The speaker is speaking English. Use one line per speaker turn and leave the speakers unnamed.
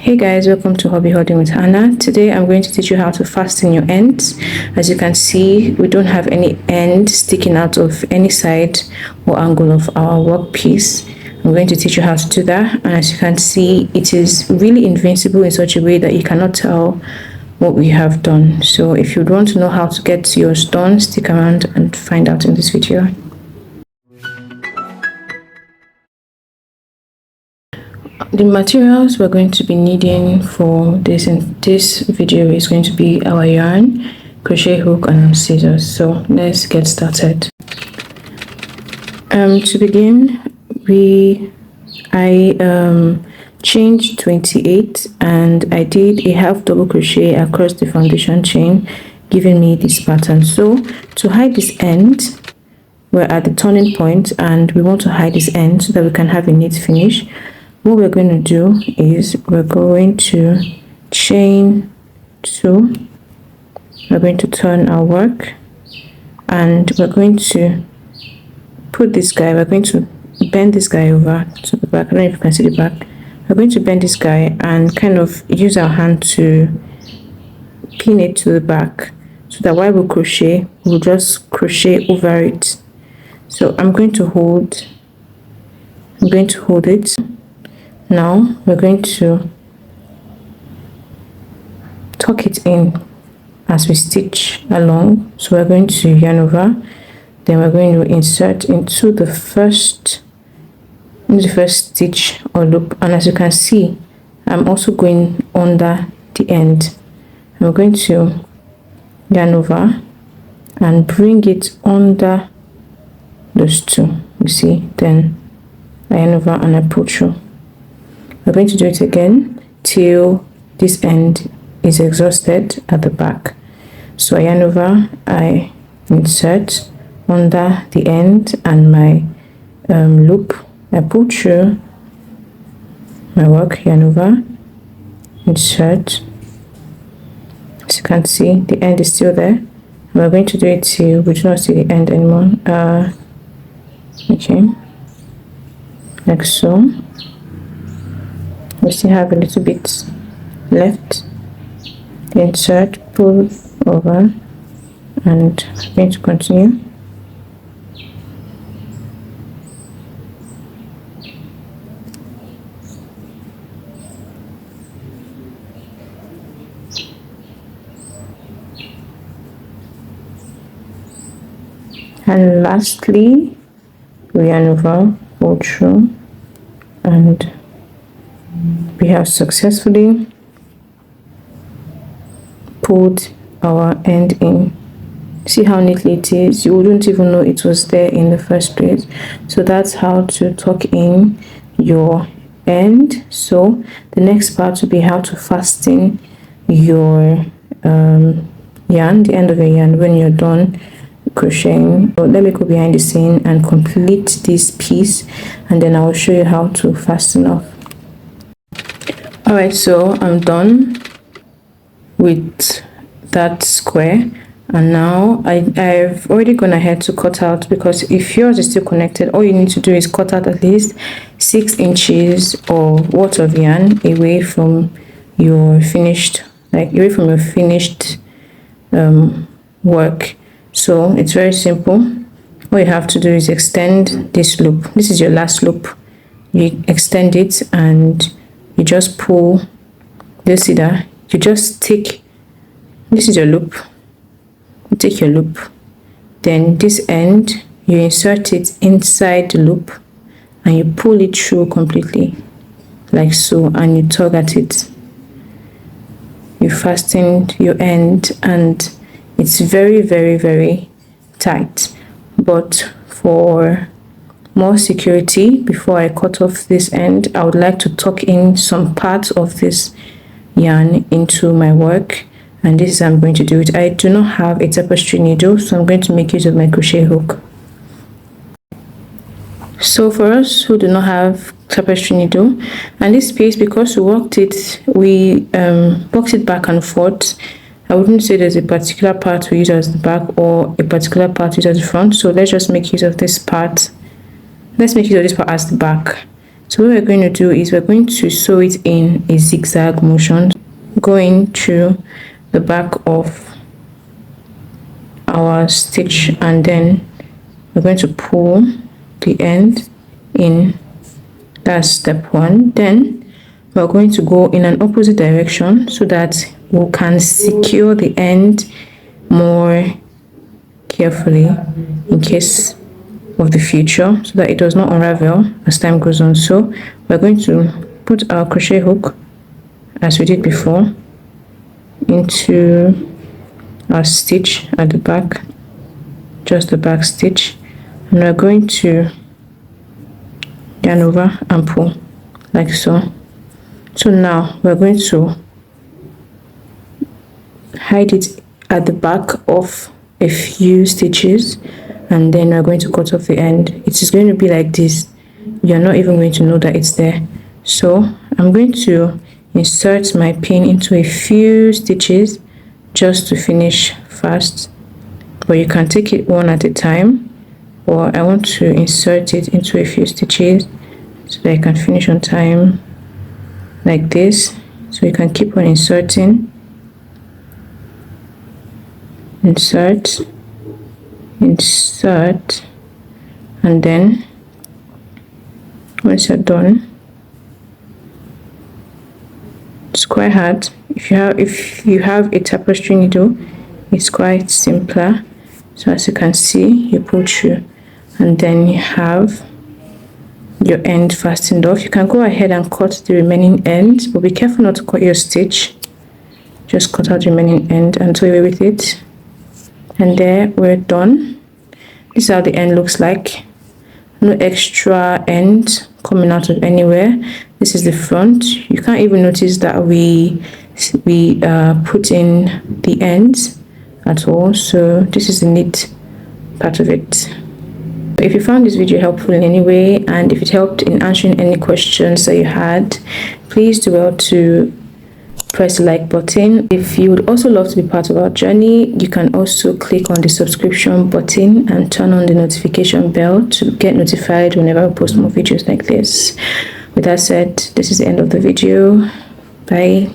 Hey guys, welcome to Hobby Hoarding with Hannah. Today I'm going to teach you how to fasten your ends. As you can see, we don't have any end sticking out of any side or angle of our workpiece. I'm going to teach you how to do that, and as you can see, it is really invincible in such a way that you cannot tell what we have done. So if you want to know how to get yours done, stick around and find out in this video. The materials we're going to be needing for this video is going to be our yarn, crochet hook, and scissors. So let's get started. To begin, I chained 28 and I did a half double crochet across the foundation chain, giving me this pattern. So to hide this end, we're at the turning point and we want to hide this end so that we can have a neat finish. What we're going to do is we're going to chain 2, we're going to turn our work, and we're going to put this guy, we're going to bend this guy over to the back. I don't know if you can see the back. We're going to bend this guy and kind of use our hand to pin it to the back so that while we crochet, we'll just crochet over it. So I'm going to hold it. Now we're going to tuck it in as we stitch along. So we're going to yarn over, then we're going to insert into the first stitch or loop, and as you can see, I'm also going under the end. I'm going to yarn over and bring it under those two, you see, then I yarn over and I pull through. We're going to do it again till this end is exhausted at the back. So I yarn over, I insert under the end and my loop, I pull through my work, yarn over, insert. As you can see, the end is still there. And we're going to do it till we do not see the end anymore. Okay, like so. We still have a little bit left. Insert, pull over, and I'm going to continue. And lastly, we yarn over, pull through, and we have successfully pulled our end in. See how neatly it is? You wouldn't even know it was there in the first place. So that's how to tuck in your end. So the next part will be how to fasten your yarn, the end of your yarn, when you're done crocheting. So let me go behind the scene and complete this piece, and then I will show you how to fasten off. Alright, so I'm done with that square, and now I've already gone ahead to cut out, because if yours is still connected, all you need to do is cut out at least 6 inches or worth of yarn away from your finished, work. So it's very simple. All you have to do is extend this loop. This is your last loop. You extend it and you just pull. You see that? You just take, this is your loop. You take your loop, then this end, you insert it inside the loop and you pull it through completely, like so, and you tug at it. You fastened your end, and it's very, very, very tight. But for more security, before I cut off this end, I would like to tuck in some parts of this yarn into my work, and this is how I'm going to do it. I do not have a tapestry needle, so I'm going to make use of my crochet hook. So for us who do not have tapestry needle, and this piece, because we worked it back and forth, I wouldn't say there's a particular part we use as the back or a particular part we use as the front. So let's just make use of this part. Let's make use of this part as the back. So what we're going to do is we're going to sew it in a zigzag motion, going through the back of our stitch, and then we're going to pull the end in. That's step 1. Then we're going to go in an opposite direction so that we can secure the end more carefully in case of the future, so that it does not unravel as time goes on. So we're going to put our crochet hook, as we did before, into our stitch at the back, just the back stitch, and we're going to yarn over and pull like so. So now we're going to hide it at the back of a few stitches, and then we're going to cut off the end. It is going to be like this. You're not even going to know that it's there. So I'm going to insert my pin into a few stitches just to finish fast, but you can take it one at a time, or I want to insert it into a few stitches so that I can finish on time like this. So you can keep on inserting, insert, insert, and then once you're done, it's quite hard. If you have a tapestry needle, it's quite simpler. So as you can see, you pull through and then you have your end fastened off. You can go ahead and cut the remaining end, but be careful not to cut your stitch. Just cut out the remaining end and do away with it. And there, we're done. This is how the end looks like. No extra end coming out of anywhere. This is the front. You can't even notice that we put in the ends at all. So this is the neat part of it. If you found this video helpful in any way, and if it helped in answering any questions that you had, please do well to press the like button. If you would also love to be part of our journey, you can also click on the subscription button and turn on the notification bell to get notified whenever I post more videos like this. With that said, this is the end of the video. Bye.